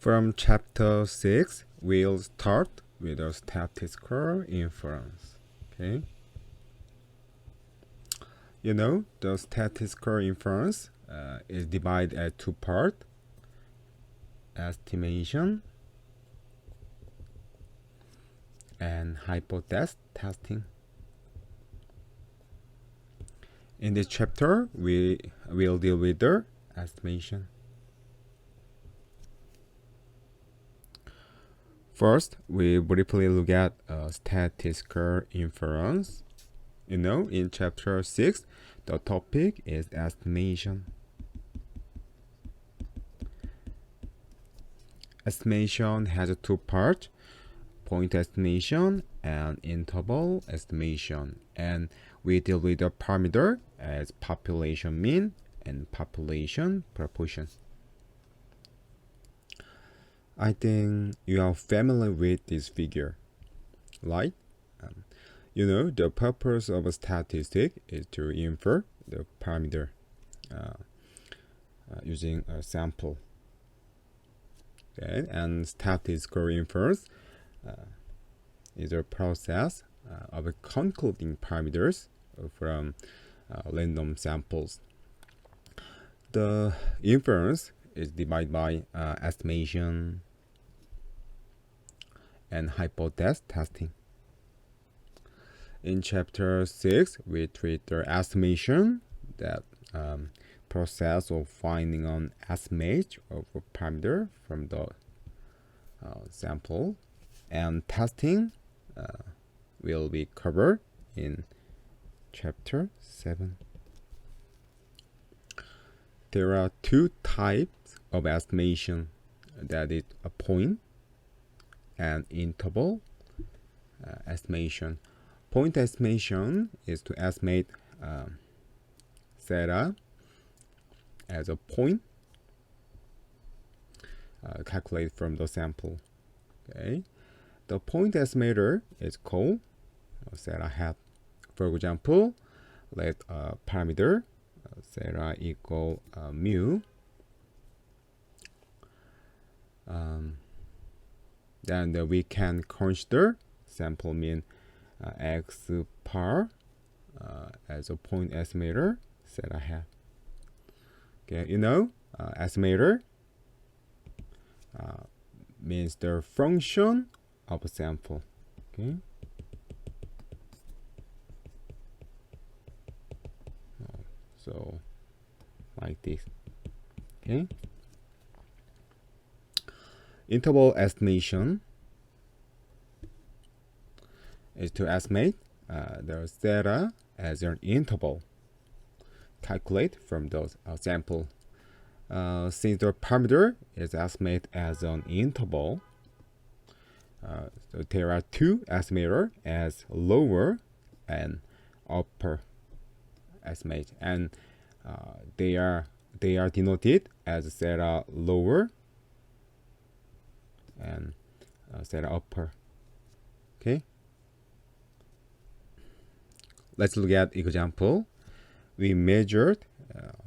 From chapter 6, we'll start with a statistical inference. Okay. You know, the statistical inference is divided at two parts: estimation and hypothesis testing. In this chapter, we will deal with the estimation. First, we briefly look at statistical inference. You know, in chapter 6, the topic is estimation. Estimation has two parts: point estimation and interval estimation. And we deal with the parameter as population mean and population proportion. I think you are familiar with this figure, right? You know, the purpose of a statistic is to infer the parameter using a sample. Okay, and statistical inference is a process of concluding parameters from random samples. The inference is divided by estimation and hypothesis testing. In chapter 6, we treat the estimation, that process of finding an estimate of a parameter from the sample, and testing will be covered in chapter 7. There are two types of estimation, that is a point and interval estimation. Point estimation is to estimate theta as a point calculated from the sample. Okay, the point estimator is called theta hat. For example, let a parameter theta equal mu. Then we can consider sample mean x bar as a point estimator theta hat. Okay, you know, estimator means the function of a sample. Okay. So like this. Okay. Interval estimation is to estimate the theta as an interval calculate from those sample. Since the parameter is estimated as an interval, so there are two estimators as lower and upper estimate, and they are denoted as theta lower and theta upper. Okay. Let's look at example. We measured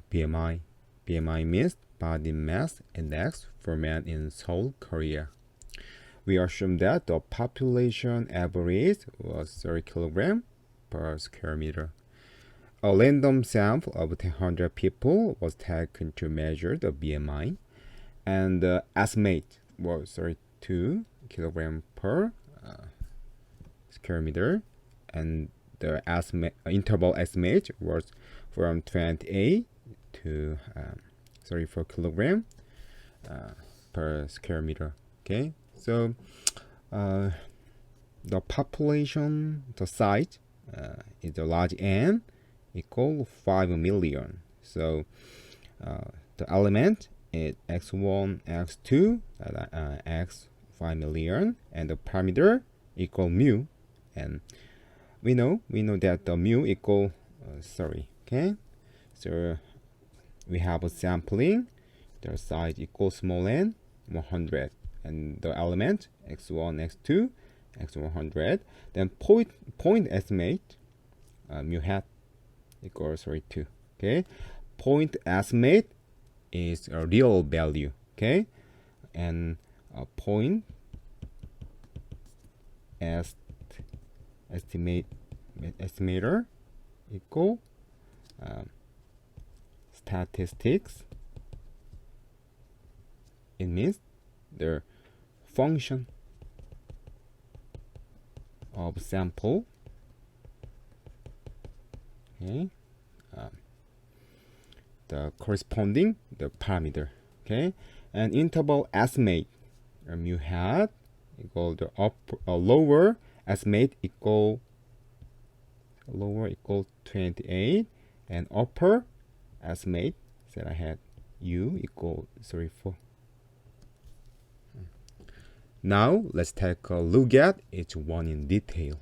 BMI. BMI means body mass index for men in Seoul, Korea. We assume that the population average was 30 kg per square meter. A random sample of 100 people was taken to measure the BMI, and the estimate was 32 kg per square meter, and the interval estimate was from 28 to 34 kg per square meter. Okay, so the population, the size is a large N equal 5 million. So the element is x1, x2, x 5 million, and the parameter equal mu, and we know that the mu equal 30. Okay, so we have a sampling, the size equals small n 100, and the element x1, x2, x100. Then point estimate mu hat equals 32. Okay, point estimate is a real value. Okay, and point estimator equal statistics. It means the function of sample. Okay, the corresponding the parameter. Okay, and interval estimate mu hat equal the lower estimate equal 28, and upper estimate that I had u equal 34. Now let's take a look at each one in detail.